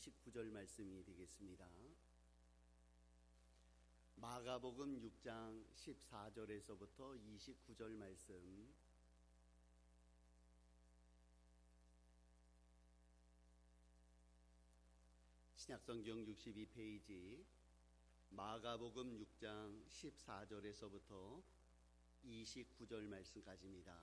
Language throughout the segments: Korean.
29절 말씀이 되겠습니다. 마가복음 6장 14절에서부터 29절 말씀, 신약성경 62페이지 마가복음 6장 14절에서부터 29절 말씀까지입니다.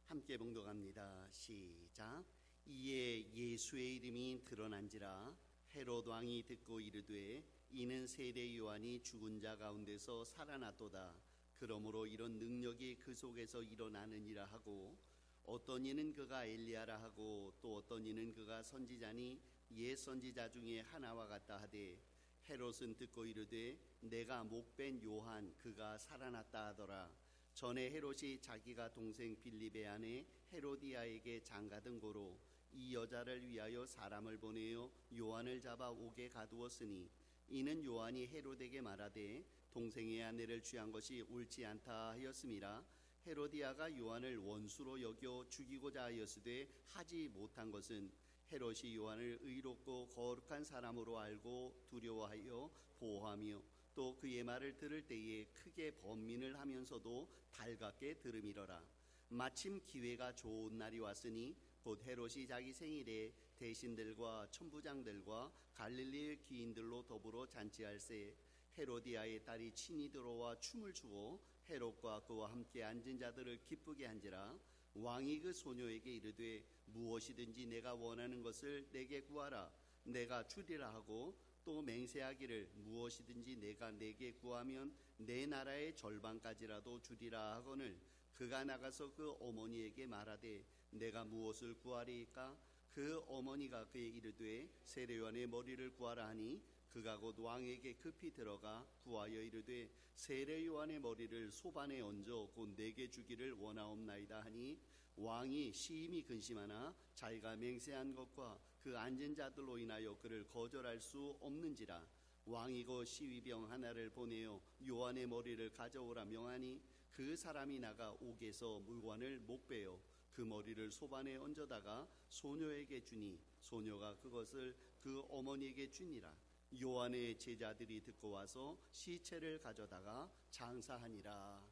함께 봉독합니다. 시작. 이에 예수의 이름이 드러난지라 헤롯 왕이 듣고 이르되 이는 세례 요한이 죽은 자 가운데서 살아났도다. 그러므로 이런 능력이 그 속에서 일어나느니라 하고, 어떤 이는 그가 엘리야라 하고 또 어떤 이는 그가 선지자니 옛 선지자 중에 하나와 같다 하되, 헤롯은 듣고 이르되 내가 목벤 요한 그가 살아났다 하더라. 전에 헤롯이 자기가 동생 빌립의 아내 헤로디아에게 장가든 고로 이 여자를 위하여 사람을 보내어 요한을 잡아 옥에 가두었으니, 이는 요한이 헤롯에게 말하되 동생의 아내를 취한 것이 옳지 않다 하였음이라. 헤로디아가 요한을 원수로 여겨 죽이고자 하였으되 하지 못한 것은 헤롯이 요한을 의롭고 거룩한 사람으로 알고 두려워하여 보호하며 또 그의 말을 들을 때에 크게 번민을 하면서도 달갑게 들음이러라. 마침 기회가 좋은 날이 왔으니 곧 헤롯이 자기 생일에 대신들과 천부장들과 갈릴리의 귀인들로 더불어 잔치할세, 헤로디아의 딸이 친히 들어와 춤을 추고 헤롯과 그와 함께 앉은 자들을 기쁘게 한지라. 왕이 그 소녀에게 이르되 무엇이든지 내가 원하는 것을 내게 구하라. 내가 주리라 하고 또 맹세하기를 무엇이든지 내가 내게 구하면 내 나라의 절반까지라도 주리라 하거늘, 그가 나가서 그 어머니에게 말하되 내가 무엇을 구하리이까? 그 어머니가 그에 이르되 세례 요한의 머리를 구하라 하니, 그가 곧 왕에게 급히 들어가 구하여 이르되 세례 요한의 머리를 소반에 얹어 곧 내게 주기를 원하옵나이다 하니, 왕이 심히 근심하나 자기가 맹세한 것과 그 앉은 자들로 인하여 그를 거절할 수 없는지라. 왕이 그 시위병 하나를 보내어 요한의 머리를 가져오라 명하니, 그 사람이 나가 옥에서 물관을 목베어 그 머리를 소반에 얹어다가 소녀에게 주니, 소녀가 그것을 그 어머니에게 주니라. 요한의 제자들이 듣고 와서 시체를 가져다가 장사하니라.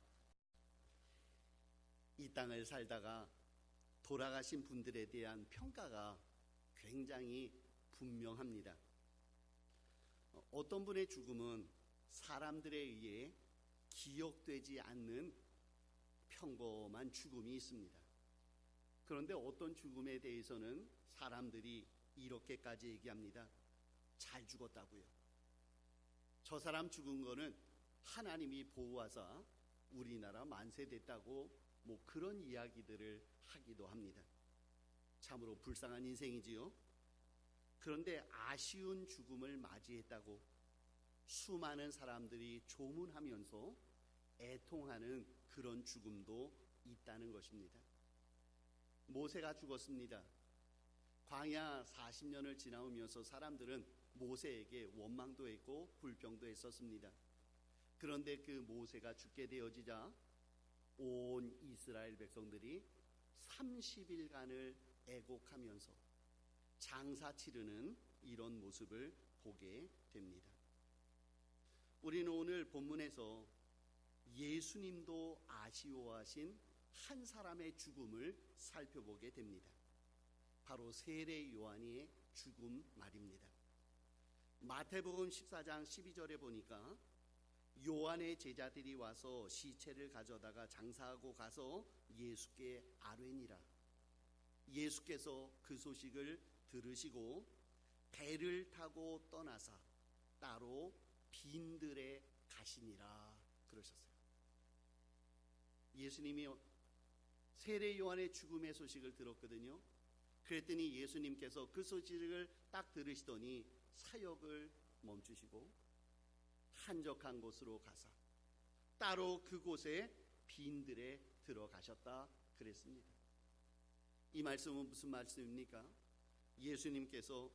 이 땅을 살다가 돌아가신 분들에 대한 평가가 굉장히 분명합니다. 어떤 분의 죽음은 사람들에 의해 기억되지 않는 평범한 죽음이 있습니다. 그런데 어떤 죽음에 대해서는 사람들이 이렇게까지 얘기합니다. 잘 죽었다고요. 저 사람 죽은 거는 하나님이 보호하사 우리나라 만세됐다고 그런 이야기들을 하기도 합니다. 참으로 불쌍한 인생이지요. 그런데 아쉬운 죽음을 맞이했다고 수많은 사람들이 조문하면서 애통하는 그런 죽음도 있다는 것입니다. 모세가 죽었습니다. 광야 40년을 지나오면서 사람들은 모세에게 원망도 했고 불평도 했었습니다. 그런데 그 모세가 죽게 되어지자 온 이스라엘 백성들이 30일간을 애곡하면서 장사 치르는 이런 모습을 보게 됩니다. 우리는 오늘 본문에서 예수님도 아쉬워하신 한 사람의 죽음을 살펴보게 됩니다. 바로 세례 요한의 죽음 말입니다. 마태복음 14장 12절에 보니까 요한의 제자들이 와서 시체를 가져다가 장사하고 가서 예수께 아뢰니라. 예수께서 그 소식을 들으시고 배를 타고 떠나사 따로 빈들에 가시니라 그러셨어요. 예수님이 세례 요한의 죽음의 소식을 들었거든요. 그랬더니 예수님께서 그 소식을 딱 들으시더니 사역을 멈추시고 한적한 곳으로 가서 따로 그곳에 빈들에 들어가셨다 그랬습니다. 이 말씀은 무슨 말씀입니까? 예수님께서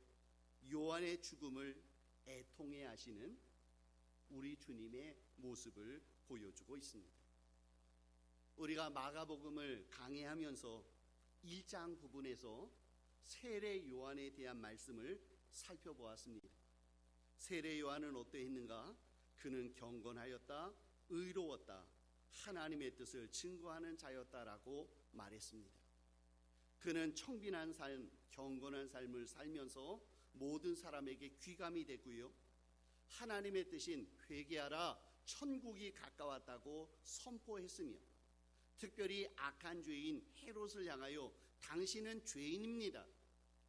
요한의 죽음을 애통해 하시는 우리 주님의 모습을 보여주고 있습니다. 우리가 마가복음을 강해하면서 1장 부분에서 세례 요한에 대한 말씀을 살펴보았습니다. 세례 요한은 어떠했는가? 그는 경건하였다, 의로웠다, 하나님의 뜻을 증거하는 자였다라고 말했습니다. 그는 청빈한 삶, 경건한 삶을 살면서 모든 사람에게 귀감이 되고요, 하나님의 뜻인 회개하라, 천국이 가까웠다고 선포했으며, 특별히 악한 죄인 헤롯을 향하여 당신은 죄인입니다,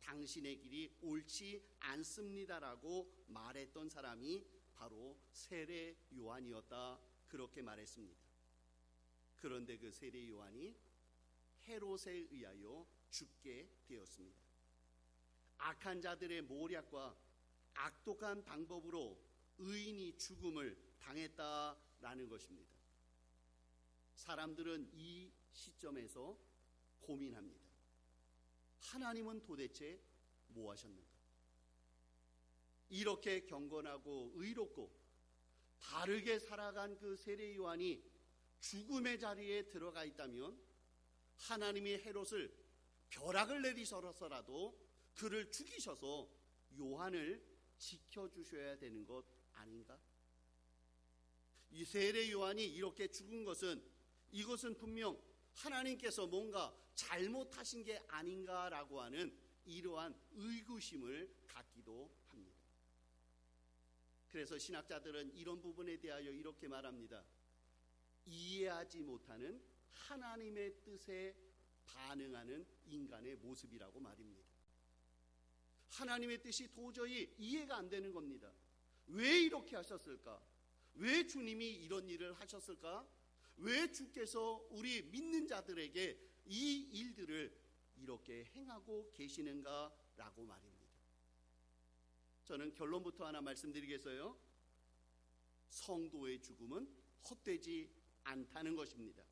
당신의 길이 옳지 않습니다라고 말했던 사람이 바로 세례 요한이었다, 그렇게 말했습니다. 그런데 그 세례 요한이 헤롯에 의하여 죽게 되었습니다. 악한 자들의 모략과 악독한 방법으로 의인이 죽음을 당했다라는 것입니다. 사람들은 이 시점에서 고민합니다. 하나님은 도대체 뭐 하셨는가? 이렇게 경건하고 의롭고 바르게 살아간 그 세례 요한이 죽음의 자리에 들어가 있다면 하나님이 헤롯을 벼락을 내리셔서라도 그를 죽이셔서 요한을 지켜주셔야 되는 것 아닌가? 이 세례 요한이 이렇게 죽은 것은, 이것은 분명 하나님께서 뭔가 잘못하신 게 아닌가라고 하는 이러한 의구심을 갖기도 합니다. 그래서 신학자들은 이런 부분에 대하여 이렇게 말합니다. 이해하지 못하는 하나님의 뜻에 반응하는 인간의 모습이라고 말입니다. 하나님의 뜻이 도저히 이해가 안 되는 겁니다. 왜 이렇게 하셨을까? 왜 주님이 이런 일을 하셨을까? 왜 주께서 우리 믿는 자들에게 이 일들을 이렇게 행하고 계시는가라고 말입니다. 저는 결론부터 하나 말씀드리겠어요. 성도의 죽음은 헛되지 않다는 것입니다.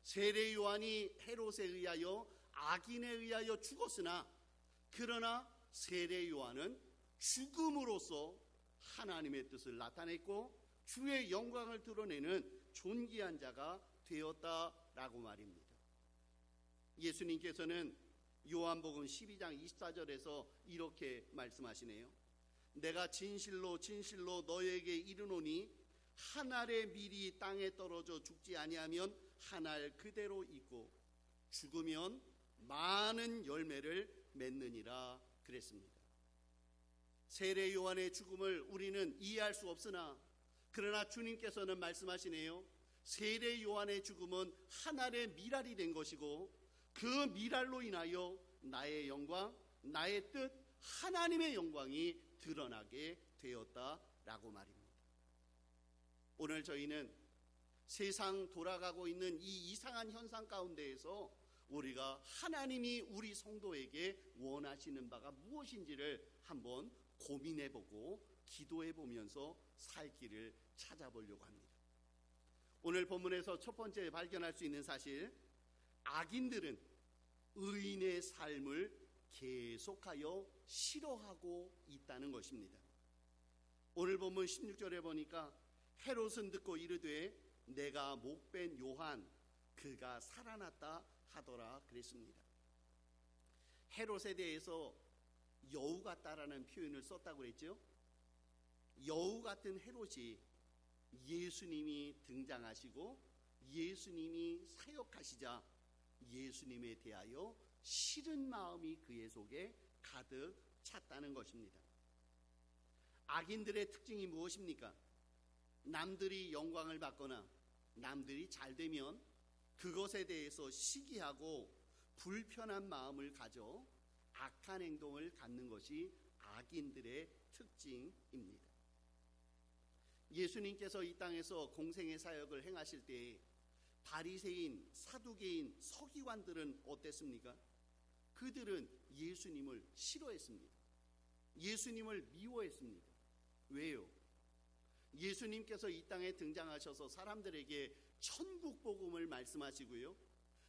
세례 요한이 헤롯에 의하여, 악인에 의하여 죽었으나, 그러나 세례 요한은 죽음으로써 하나님의 뜻을 나타냈고 주의 영광을 드러내는 존귀한 자가 되었다라고 말입니다. 예수님께서는 요한복음 12장 24절에서 이렇게 말씀하시네요. 내가 진실로 진실로 너에게 이르노니 한 알의 밀이 땅에 떨어져 죽지 아니하면 한 알 그대로 있고 죽으면 많은 열매를 맺느니라 그랬습니다. 세례 요한의 죽음을 우리는 이해할 수 없으나, 그러나 주님께서는 말씀하시네요. 세례 요한의 죽음은 한 알의 밀알이 된 것이고 그 밀알로 인하여 나의 영광, 나의 뜻, 하나님의 영광이 드러나게 되었다라고 말입니다. 오늘 저희는 세상 돌아가고 있는 이 이상한 현상 가운데에서 우리가 하나님이 우리 성도에게 원하시는 바가 무엇인지를 한번 고민해보고 기도해보면서 살 길을 찾아보려고 합니다. 오늘 본문에서 첫 번째 발견할 수 있는 사실, 악인들은 의인의 삶을 계속하여 싫어하고 있다는 것입니다. 오늘 본문 16절에 보니까 헤롯은 듣고 이르되 내가 목벤 요한 그가 살아났다 하더라 그랬습니다. 헤롯에 대해서 여우 같다라는 표현을 썼다고 그랬죠. 여우 같은 헤롯이 예수님이 등장하시고 예수님이 사역하시자 예수님에 대하여 싫은 마음이 그의 속에 가득 찼다는 것입니다. 악인들의 특징이 무엇입니까? 남들이 영광을 받거나 남들이 잘 되면 그것에 대해서 시기하고 불편한 마음을 가져 악한 행동을 갖는 것이 악인들의 특징입니다. 예수님께서 이 땅에서 공생의 사역을 행하실 때 바리새인, 사두개인, 서기관들은 어땠습니까? 그들은 예수님을 싫어했습니다. 예수님을 미워했습니다. 왜요? 예수님께서 이 땅에 등장하셔서 사람들에게 천국 복음을 말씀하시고요,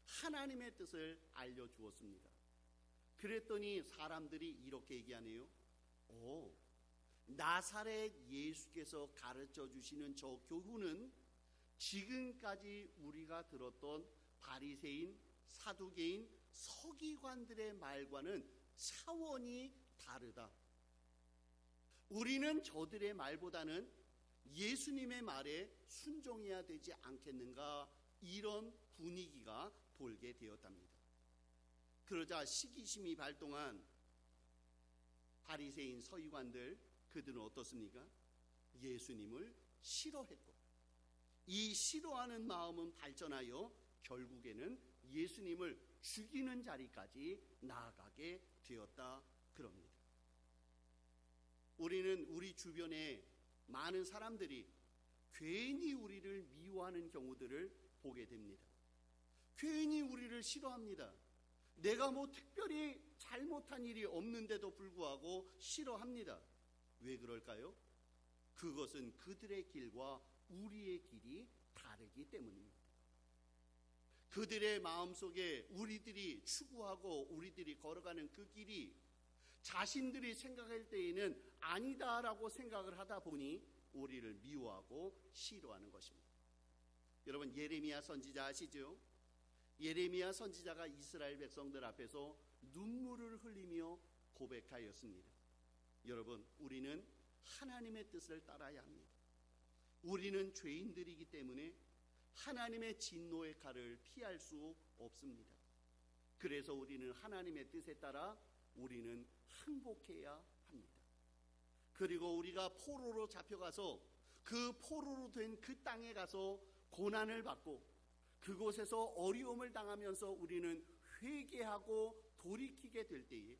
하나님의 뜻을 알려주었습니다. 그랬더니 사람들이 이렇게 얘기하네요. 나사렛 예수께서 가르쳐 주시는 저 교훈은 지금까지 우리가 들었던 바리새인, 사두개인, 서기관들의 말과는 차원이 다르다. 우리는 저들의 말보다는 예수님의 말에 순종해야 되지 않겠는가, 이런 분위기가 돌게 되었답니다. 그러자 시기심이 발동한 바리새인 서기관들, 그들은 어떻습니까? 예수님을 싫어했고, 이 싫어하는 마음은 발전하여 결국에는 예수님을 죽이는 자리까지 나아가게 되었다 그럽니다. 우리는 우리 주변에 많은 사람들이 괜히 우리를 미워하는 경우들을 보게 됩니다. 괜히 우리를 싫어합니다. 내가 뭐 특별히 잘못한 일이 없는데도 불구하고 싫어합니다. 왜 그럴까요? 그것은 그들의 길과 우리의 길이 다르기 때문입니다. 그들의 마음속에 우리들이 추구하고 우리들이 걸어가는 그 길이 자신들이 생각할 때에는 아니다라고 생각을 하다 보니 우리를 미워하고 싫어하는 것입니다. 여러분, 예레미야 선지자 아시죠? 예레미야 선지자가 이스라엘 백성들 앞에서 눈물을 흘리며 고백하였습니다. 여러분, 우리는 하나님의 뜻을 따라야 합니다. 우리는 죄인들이기 때문에 하나님의 진노의 칼을 피할 수 없습니다. 그래서 우리는 하나님의 뜻에 따라 우리는 항복해야 합니다. 그리고 우리가 포로로 잡혀가서 그 포로로 된 그 땅에 가서 고난을 받고 그곳에서 어려움을 당하면서 우리는 회개하고 돌이키게 될 때에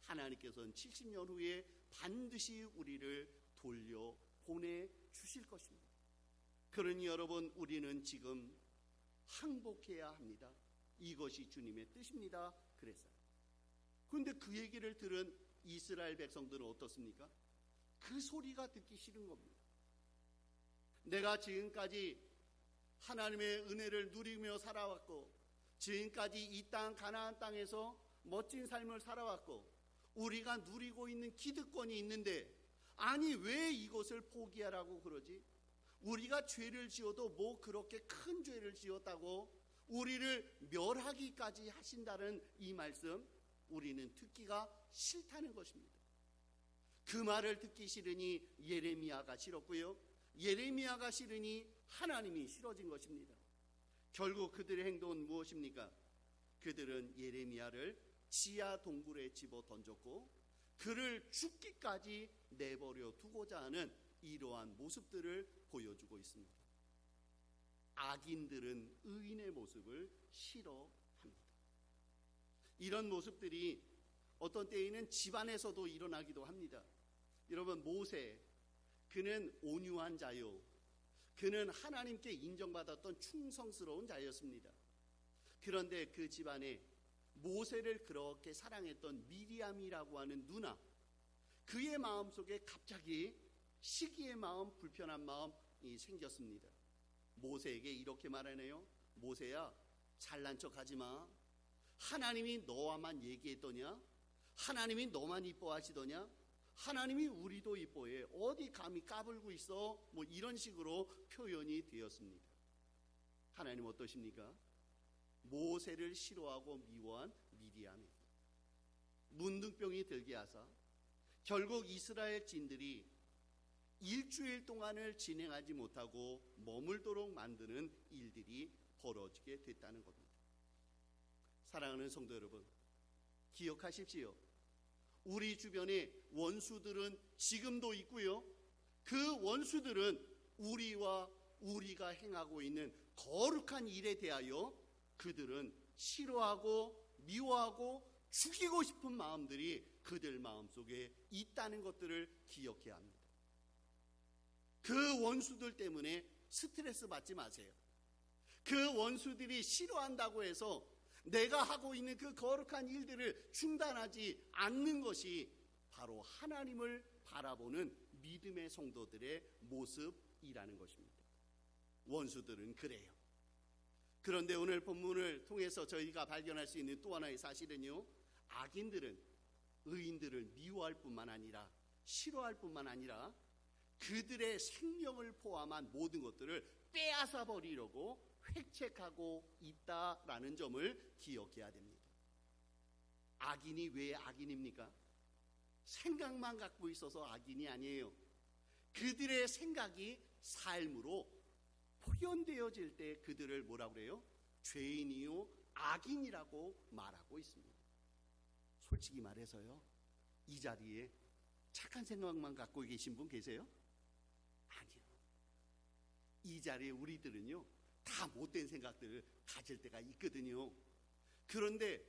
하나님께서는 70년 후에 반드시 우리를 돌려보내 주실 것입니다. 그러니 여러분, 우리는 지금 항복해야 합니다. 이것이 주님의 뜻입니다. 그랬어요. 그런데 그 얘기를 들은 이스라엘 백성들은 어떻습니까? 그 소리가 듣기 싫은 겁니다. 내가 지금까지 하나님의 은혜를 누리며 살아왔고, 지금까지 이 땅 가나안 땅에서 멋진 삶을 살아왔고, 우리가 누리고 있는 기득권이 있는데, 아니 왜 이것을 포기하라고 그러지? 우리가 죄를 지어도 뭐 그렇게 큰 죄를 지었다고 우리를 멸하기까지 하신다는 이 말씀, 우리는 듣기가 싫다는 것입니다. 그 말을 듣기 싫으니 예레미야가 싫었고요, 예레미야가 싫으니 하나님이 싫어진 것입니다. 결국 그들의 행동은 무엇입니까? 그들은 예레미야를 지하 동굴에 집어 던졌고 그를 죽기까지 내버려 두고자 하는 이러한 모습들을 보여주고 있습니다. 악인들은 의인의 모습을 싫어합니다. 이런 모습들이 어떤 때에는 집안에서도 일어나기도 합니다. 여러분, 모세, 그는 온유한 자요, 그는 하나님께 인정받았던 충성스러운 자였습니다. 그런데 그 집안에 모세를 그렇게 사랑했던 미리암이라고 하는 누나, 그의 마음속에 갑자기 시기의 마음, 불편한 마음이 생겼습니다. 모세에게 이렇게 말하네요. 모세야, 잘난 척 하지 마. 하나님이 너와만 얘기했더냐? 하나님이 너만 이뻐하시더냐? 하나님이 우리도 이뻐해. 어디 감히 까불고 있어? 뭐 이런 식으로 표현이 되었습니다. 하나님 어떠십니까? 모세를 싫어하고 미워한 미리암이 문둥병이 들게 하사 결국 이스라엘 진들이 일주일 동안을 진행하지 못하고 머물도록 만드는 일들이 벌어지게 됐다는 겁니다. 사랑하는 성도 여러분, 기억하십시오. 우리 주변에 원수들은 지금도 있고요, 그 원수들은 우리가 행하고 있는 거룩한 일에 대하여 그들은 싫어하고 미워하고 죽이고 싶은 마음들이 그들 마음속에 있다는 것들을 기억해야 합니다. 그 원수들 때문에 스트레스 받지 마세요. 그 원수들이 싫어한다고 해서 내가 하고 있는 그 거룩한 일들을 중단하지 않는 것이 바로 하나님을 바라보는 믿음의 성도들의 모습이라는 것입니다. 원수들은 그래요. 그런데 오늘 본문을 통해서 저희가 발견할 수 있는 또 하나의 사실은요, 악인들은 의인들을 미워할 뿐만 아니라 싫어할 뿐만 아니라 그들의 생명을 포함한 모든 것들을 빼앗아 버리려고 획책하고 있다라는 점을 기억해야 됩니다. 악인이 왜 악인입니까? 생각만 갖고 있어서 악인이 아니에요. 그들의 생각이 삶으로 표현되어질 때 그들을 뭐라고 그래요? 죄인이요 악인이라고 말하고 있습니다. 솔직히 말해서요, 이 자리에 착한 생각만 갖고 계신 분 계세요? 아니요. 이 자리에 우리들은요 다 못된 생각들을 가질 때가 있거든요. 그런데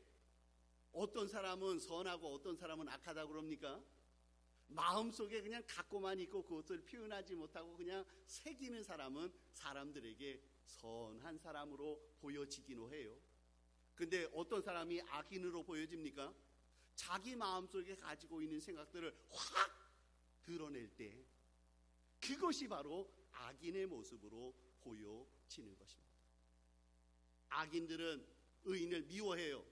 어떤 사람은 선하고 어떤 사람은 악하다고 그럽니까? 마음속에 그냥 갖고만 있고 그것을 표현하지 못하고 그냥 새기는 사람은 사람들에게 선한 사람으로 보여지기도 해요. 근데 어떤 사람이 악인으로 보여집니까? 자기 마음속에 가지고 있는 생각들을 확 드러낼 때 그것이 바로 악인의 모습으로 보여지는 것입니다. 악인들은 의인을 미워해요.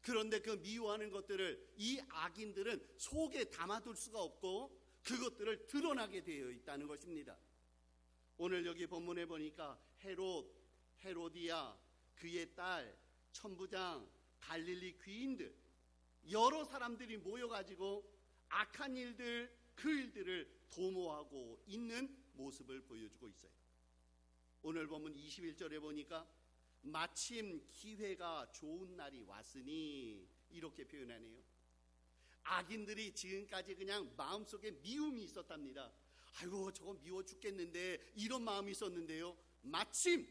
그런데 그 미워하는 것들을 이 악인들은 속에 담아둘 수가 없고 그것들을 드러나게 되어 있다는 것입니다. 오늘 여기 본문에 보니까 헤로디아, 그의 딸, 천부장, 갈릴리 귀인들 여러 사람들이 모여가지고 악한 일들, 그 일들을 도모하고 있는 모습을 보여주고 있어요. 오늘 본문 21절에 보니까 마침 기회가 좋은 날이 왔으니 이렇게 표현하네요. 악인들이 지금까지 그냥 마음속에 미움이 있었답니다. 아이고 저거 미워 죽겠는데 이런 마음이 있었는데요, 마침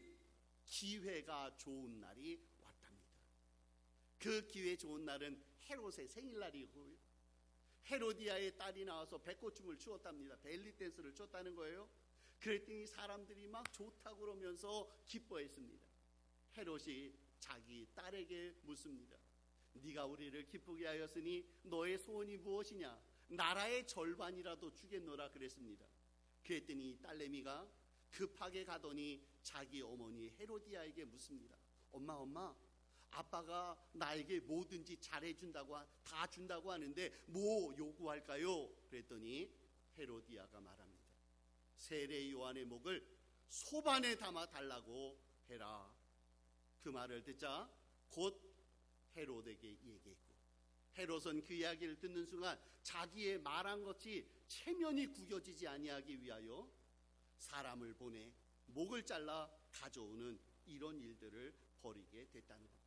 기회가 좋은 날이 왔답니다. 그 기회 좋은 날은 헤롯의 생일날이고요, 헤로디아의 딸이 나와서 백고춤을 추었답니다. 벨리 댄스를 췄다는 거예요. 그랬더니 사람들이 막 좋다고 그러면서 기뻐했습니다. 헤롯이 자기 딸에게 묻습니다. 네가 우리를 기쁘게 하였으니 너의 소원이 무엇이냐? 나라의 절반이라도 주겠노라 그랬습니다. 그랬더니 딸내미가 급하게 가더니 자기 어머니 헤로디아에게 묻습니다. 엄마, 아빠가 나에게 뭐든지 잘해준다고, 다 준다고 하는데 뭐 요구할까요? 그랬더니 헤로디아가 말합니다. 세례 요한의 목을 소반에 담아 달라고 해라. 그 말을 듣자 곧 헤롯에게 얘기했고, 헤롯은 그 이야기를 듣는 순간 자기의 말한 것이 체면이 구겨지지 아니하기 위하여 사람을 보내 목을 잘라 가져오는 이런 일들을 벌이게 됐다는 겁니다.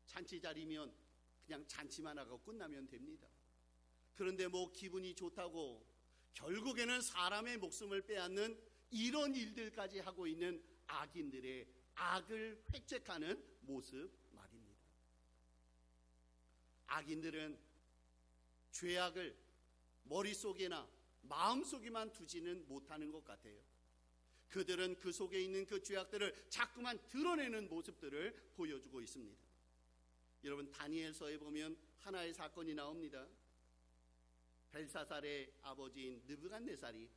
잔치 자리면 그냥 잔치만 하고 끝나면 됩니다. 그런데 뭐 기분이 좋다고 결국에는 사람의 목숨을 빼앗는 이런 일들까지 하고 있는 악인들의 악을 획책하는 모습 말입니다. 악인들은 죄악을 머릿속에나 마음속에만 두지는 못하는 것 같아요. 그들은 그 속에 있는 그 죄악들을 자꾸만 드러내는 모습들을 보여주고 있습니다. 여러분, 다니엘서에 보면 하나의 사건이 나옵니다. 벨사살의 아버지인 느부갓네살이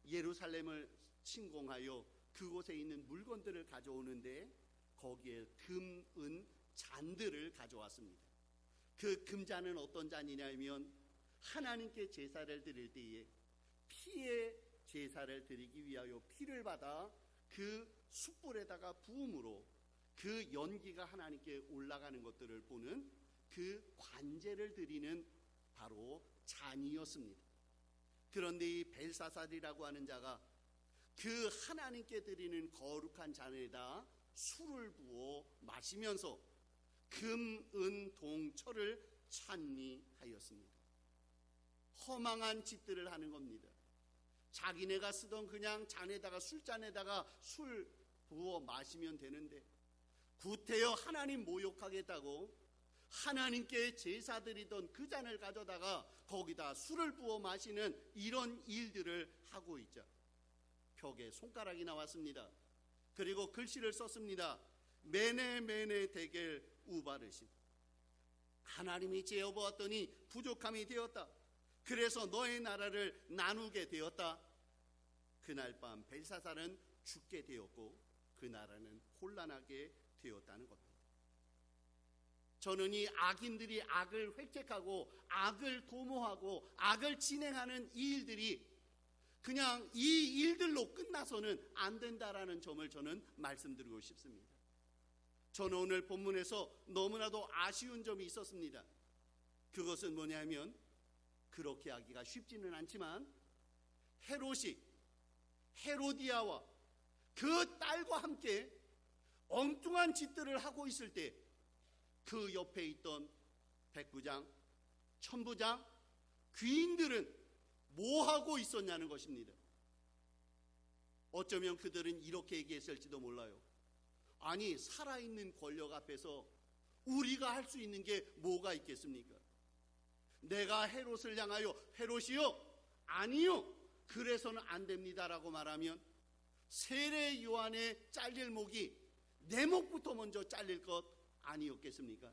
예루살렘을 침공하여 그곳에 있는 물건들을 가져오는데 거기에 금, 은, 잔들을 가져왔습니다. 그 금잔은 어떤 잔이냐면 하나님께 제사를 드릴 때에 피의 제사를 드리기 위하여 피를 받아 그 숯불에다가 부음으로 그 연기가 하나님께 올라가는 것들을 보는 그 관제를 드리는 바로 잔이었습니다. 그런데 이 벨사살이라고 하는 자가 그 하나님께 드리는 거룩한 잔에다 술을 부어 마시면서 금, 은, 동, 철을 찬미하였습니다. 허망한 짓들을 하는 겁니다. 자기네가 쓰던 그냥 잔에다가 술잔에다가 술 부어 마시면 되는데 구태여 하나님 모욕하겠다고 하나님께 제사 드리던 그 잔을 가져다가 거기다 술을 부어 마시는 이런 일들을 하고 있죠. 벽에 손가락이 나왔습니다. 그리고 글씨를 썼습니다. 메네 데겔 우바르신, 하나님이 재어보았더니 부족함이 되었다. 그래서 너의 나라를 나누게 되었다. 그날 밤 벨사살은 죽게 되었고 그 나라는 혼란하게 되었다는 겁니다. 저는 이 악인들이 악을 획책하고 악을 도모하고 악을 진행하는 이 일들이 그냥 이 일들로 끝나서는 안 된다라는 점을 저는 말씀드리고 싶습니다. 저는 오늘 본문에서 너무나도 아쉬운 점이 있었습니다. 그것은 뭐냐면 그렇게 하기가 쉽지는 않지만 헤롯이 헤로디아와 그 딸과 함께 엉뚱한 짓들을 하고 있을 때 그 옆에 있던 백부장, 천부장, 귀인들은 뭐 하고 있었냐는 것입니다. 어쩌면 그들은 이렇게 얘기했을지도 몰라요. 아니, 살아있는 권력 앞에서 우리가 할 수 있는 게 뭐가 있겠습니까? 내가 헤롯을 향하여 헤롯이요? 아니요, 그래서는 안 됩니다라고 말하면 세례 요한의 잘릴 목이 내 목부터 먼저 잘릴 것 아니었겠습니까?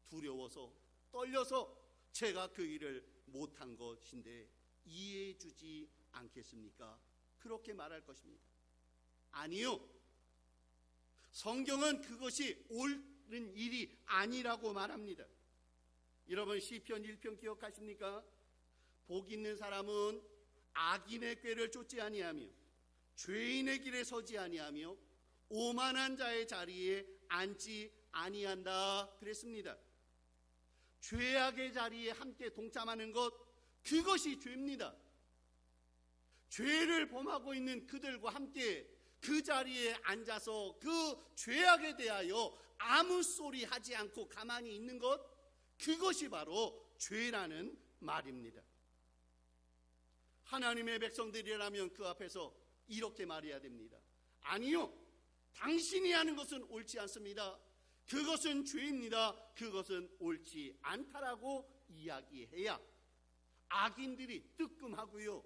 두려워서 떨려서 제가 그 일을 못한 것인데 이해해 주지 않겠습니까? 그렇게 말할 것입니다. 아니요, 성경은 그것이 옳은 일이 아니라고 말합니다. 여러분, 시편 1편 기억하십니까? 복 있는 사람은 악인의 꾀를 쫓지 아니하며 죄인의 길에 서지 아니하며 오만한 자의 자리에 앉지 아니한다 그랬습니다. 죄악의 자리에 함께 동참하는 것, 그것이 죄입니다. 죄를 범하고 있는 그들과 함께 그 자리에 앉아서 그 죄악에 대하여 아무 소리 하지 않고 가만히 있는 것, 그것이 바로 죄라는 말입니다. 하나님의 백성들이라면 그 앞에서 이렇게 말해야 됩니다. 아니요, 당신이 하는 것은 옳지 않습니다. 그것은 죄입니다. 그것은 옳지 않다라고 이야기해야 악인들이 뜨끔하고요,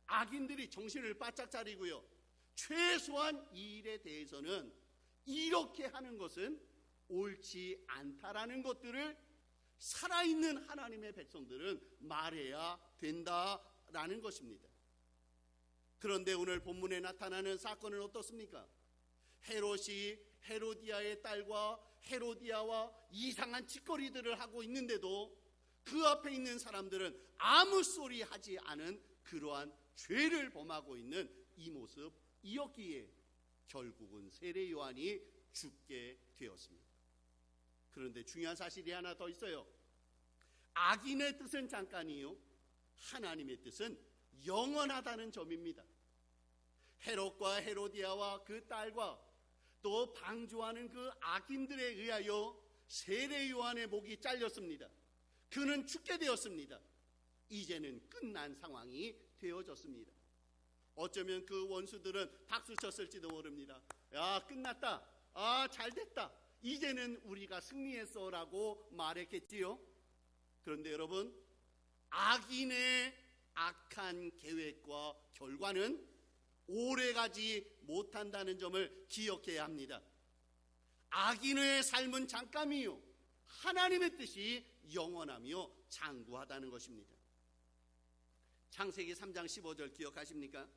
악인들이 정신을 바짝 차리고요, 최소한 이 일에 대해서는 이렇게 하는 것은 옳지 않다라는 것들을 살아있는 하나님의 백성들은 말해야 된다라는 것입니다. 그런데 오늘 본문에 나타나는 사건은 어떻습니까? 헤롯이 헤로디아의 딸과 헤로디아와 이상한 짓거리들을 하고 있는데도 그 앞에 있는 사람들은 아무 소리 하지 않은 그러한 죄를 범하고 있는 이 모습이었기에 결국은 세례 요한이 죽게 되었습니다. 그런데 중요한 사실이 하나 더 있어요. 악인의 뜻은 잠깐이요, 하나님의 뜻은 영원하다는 점입니다. 헤롯과 헤로디아와 그 딸과 또 방조하는 그 악인들에 의하여 세례 요한의 목이 잘렸습니다. 그는 죽게 되었습니다. 이제는 끝난 상황이 되어졌습니다. 어쩌면 그 원수들은 박수 쳤을지도 모릅니다. 야, 끝났다. 아, 잘됐다. 이제는 우리가 승리했어 라고 말했겠지요. 그런데 여러분, 악인의 악한 계획과 결과는 오래가지 못한다는 점을 기억해야 합니다. 악인의 삶은 잠깐이요, 하나님의 뜻이 영원하며 장구하다는 것입니다. 창세기 3장 15절 기억하십니까?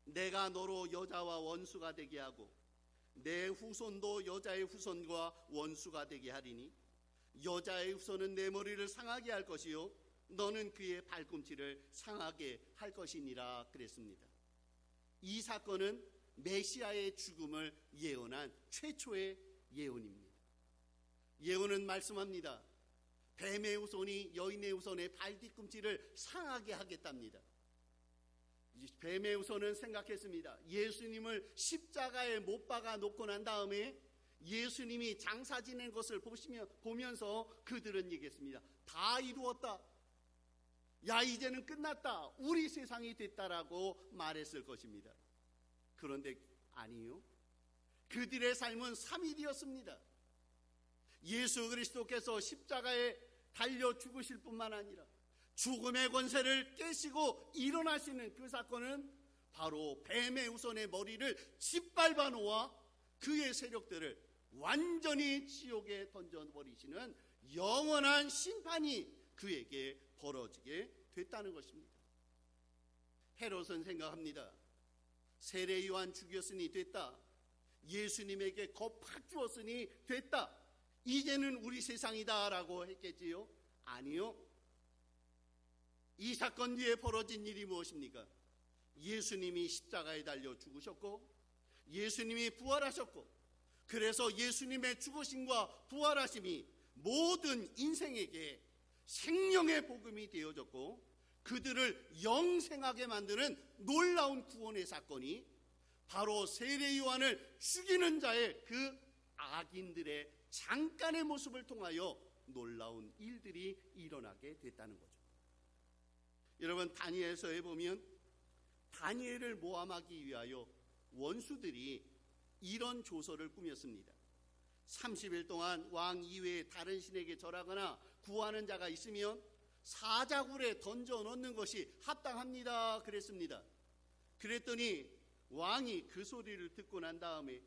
내가 너로 여자와 원수가 되게 하고 내 후손도 여자의 후손과 원수가 되게 하리니 여자의 후손은 내 머리를 상하게 할 것이요 너는 그의 발꿈치를 상하게 할 것이니라 그랬습니다. 이 사건은 메시아의 죽음을 예언한 최초의 예언입니다. 예언은 말씀합니다. 뱀의 후손이 여인의 후손의 발 뒤꿈치를 상하게 하겠답니다. 뱀의 후손은 생각했습니다. 예수님을 십자가에 못 박아 놓고 난 다음에 예수님이 장사 지낸 것을 보면서 그들은 얘기했습니다. 다 이루었다. 야, 이제는 끝났다. 우리 세상이 됐다라고 말했을 것입니다. 그런데 아니요, 그들의 삶은 3일이었습니다. 예수 그리스도께서 십자가에 달려 죽으실 뿐만 아니라 죽음의 권세를 깨시고 일어나시는 그 사건은 바로 뱀의 후손의 머리를 짓밟아 놓아 그의 세력들을 완전히 지옥에 던져버리시는 영원한 심판이 그에게 벌어지게 됐다는 것입니다. 헤롯은 생각합니다. 세례 요한 죽였으니 됐다. 예수님에게 겁팍 주었으니 됐다. 이제는 우리 세상이다 라고 했겠지요? 아니요. 이 사건 뒤에 벌어진 일이 무엇입니까? 예수님이 십자가에 달려 죽으셨고 예수님이 부활하셨고 그래서 예수님의 죽으심과 부활하심이 모든 인생에게 생명의 복음이 되어졌고 그들을 영생하게 만드는 놀라운 구원의 사건이 바로 세례 요한을 죽이는 자의 그 악인들의 잠깐의 모습을 통하여 놀라운 일들이 일어나게 됐다는 거죠. 여러분, 다니엘서에 보면 다니엘을 모함하기 위하여 원수들이 이런 조서를 꾸몄습니다. 30일 동안 왕 이외에 다른 신에게 절하거나 구하는 자가 있으면 사자굴에 던져 넣는 것이 합당합니다 그랬습니다. 그랬더니 왕이 그 소리를 듣고 난 다음에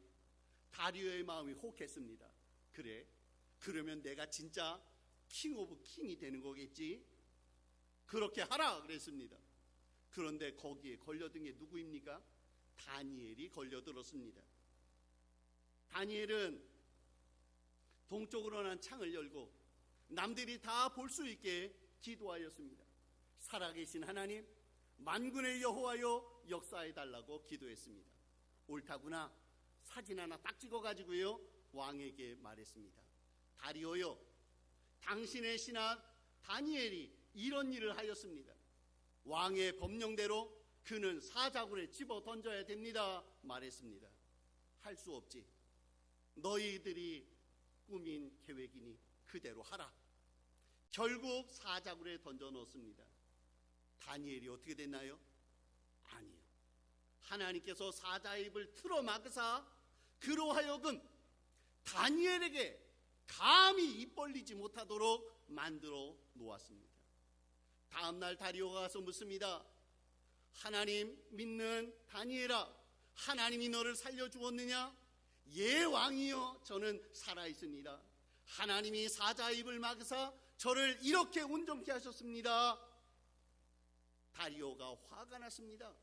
다리오의 마음이 혹했습니다. 그래, 그러면 내가 진짜 킹 오브 킹이 되는 거겠지? 그렇게 하라 그랬습니다. 그런데 거기에 걸려든 게 누구입니까? 다니엘이 걸려들었습니다. 다니엘은 동쪽으로 난 창을 열고 남들이 다 볼 수 있게 기도하였습니다. 살아계신 하나님, 만군의 여호와여 역사해 달라고 기도했습니다. 옳다구나. 사진 하나 딱 찍어가지고요 왕에게 말했습니다. 다리오여, 당신의 신하 다니엘이 이런 일을 하였습니다. 왕의 법령대로 그는 사자굴에 집어 던져야 됩니다 말했습니다. 할 수 없지. 너희들이 꾸민 계획이니 그대로 하라. 결국 사자굴에 던져 넣었습니다. 다니엘이 어떻게 됐나요? 아니요. 하나님께서 사자의 입을 틀어 막으사 그로 하여금 다니엘에게 감히 입 벌리지 못하도록 만들어 놓았습니다. 다음날 다리오가 가서 묻습니다. 하나님 믿는 다니엘아, 하나님이 너를 살려주었느냐? 예 왕이여, 저는 살아있습니다. 하나님이 사자의 입을 막으사 저를 이렇게 온전케 하셨습니다. 다리오가 화가 났습니다.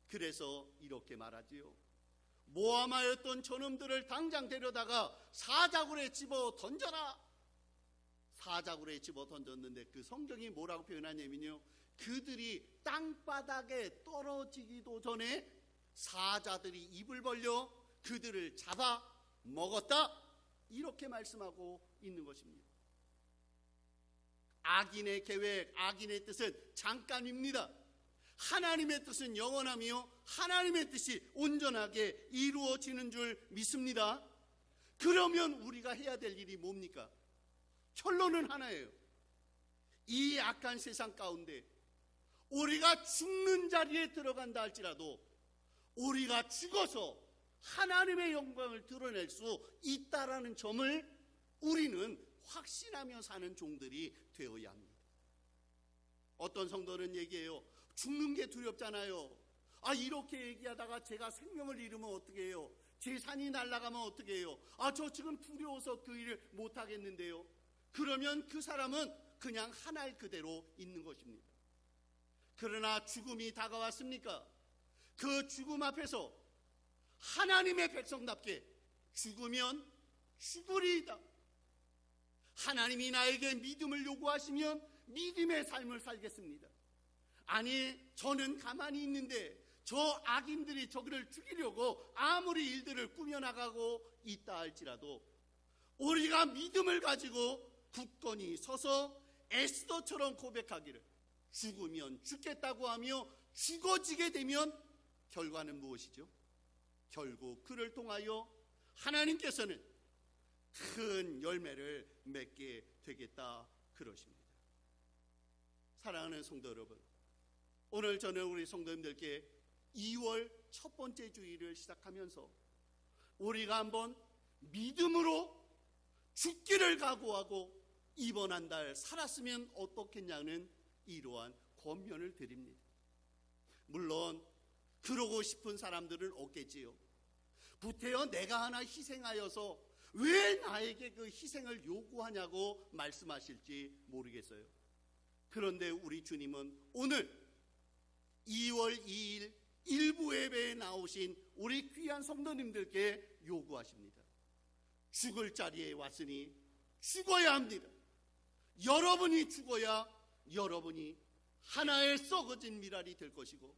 그래서 이렇게 말하지요. 모함하였던 저놈들을 당장 데려다가 사자굴에 집어 던져라. 사자굴에 집어 던졌는데 그 성경이 뭐라고 표현하냐면요, 그들이 땅바닥에 떨어지기도 전에 사자들이 입을 벌려 그들을 잡아 먹었다, 이렇게 말씀하고 있는 것입니다. 악인의 계획, 악인의 뜻은 잠깐입니다. 하나님의 뜻은 영원하며 하나님의 뜻이 온전하게 이루어지는 줄 믿습니다. 그러면 우리가 해야 될 일이 뭡니까? 결론은 하나예요. 이 악한 세상 가운데 우리가 죽는 자리에 들어간다 할지라도 우리가 죽어서 하나님의 영광을 드러낼 수 있다라는 점을 우리는 확신하며 사는 종들이 되어야 합니다. 어떤 성도는 얘기해요. 죽는 게 두렵잖아요. 이렇게 얘기하다가 제가 생명을 잃으면 어떻게 해요? 재산이 날아가면 어떻게 해요? 저 지금 두려워서 그 일을 못하겠는데요. 그러면 그 사람은 그냥 한 알 그대로 있는 것입니다. 그러나 죽음이 다가왔습니까? 그 죽음 앞에서 하나님의 백성답게 죽으면 죽으리이다. 하나님이 나에게 믿음을 요구하시면 믿음의 삶을 살겠습니다. 아니, 저는 가만히 있는데 저 악인들이 저를 죽이려고 아무리 일들을 꾸며나가고 있다 할지라도 우리가 믿음을 가지고 굳건히 서서 에스더처럼 고백하기를, 죽으면 죽겠다고 하며 죽어지게 되면 결과는 무엇이죠? 결국 그를 통하여 하나님께서는 큰 열매를 맺게 되겠다 그러십니다. 사랑하는 성도 여러분, 오늘 저는 우리 성도님들께 2월 첫 번째 주일을 시작하면서 우리가 한번 믿음으로 죽기를 각오하고 이번 한 달 살았으면 어떻겠냐는 이러한 권면을 드립니다. 물론 그러고 싶은 사람들은 없겠지요. 부태여 내가 하나 희생하여서 왜 나에게 그 희생을 요구하냐고 말씀하실지 모르겠어요. 그런데 우리 주님은 오늘 2월 2일 일부 예배에 나오신 우리 귀한 성도님들께 요구하십니다. 죽을 자리에 왔으니 죽어야 합니다. 여러분이 죽어야 여러분이 하나의 썩어진 미랄이 될 것이고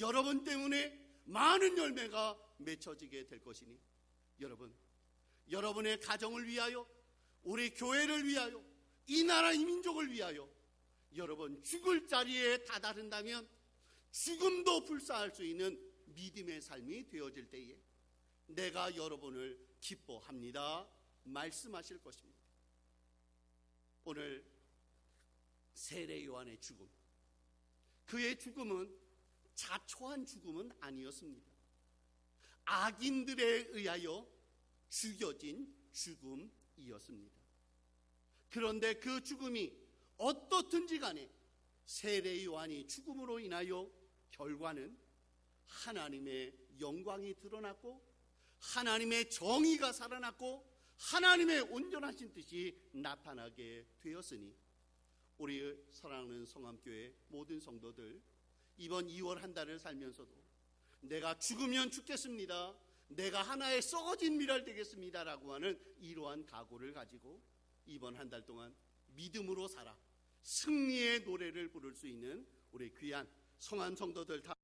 여러분 때문에 많은 열매가 맺혀지게 될 것이니 여러분, 여러분의 가정을 위하여, 우리 교회를 위하여, 이 나라 이 민족을 위하여 여러분 죽을 자리에 다다른다면 죽음도 불사할 수 있는 믿음의 삶이 되어질 때에 내가 여러분을 기뻐합니다 말씀하실 것입니다. 오늘 세례 요한의 죽음, 그의 죽음은 자초한 죽음은 아니었습니다. 악인들에 의하여 죽여진 죽음이었습니다. 그런데 그 죽음이 어떻든지 간에 세례 요한이 죽음으로 인하여 결과는 하나님의 영광이 드러났고 하나님의 정의가 살아났고 하나님의 온전하신 뜻이 나타나게 되었으니 우리 사랑하는 성암교회 모든 성도들, 이번 2월 한 달을 살면서도 내가 죽으면 죽겠습니다, 내가 하나의 썩어진 미랄 되겠습니다 라고 하는 이러한 각오를 가지고 이번 한 달 동안 믿음으로 살아 승리의 노래를 부를 수 있는 우리 귀한 성암 성도들 다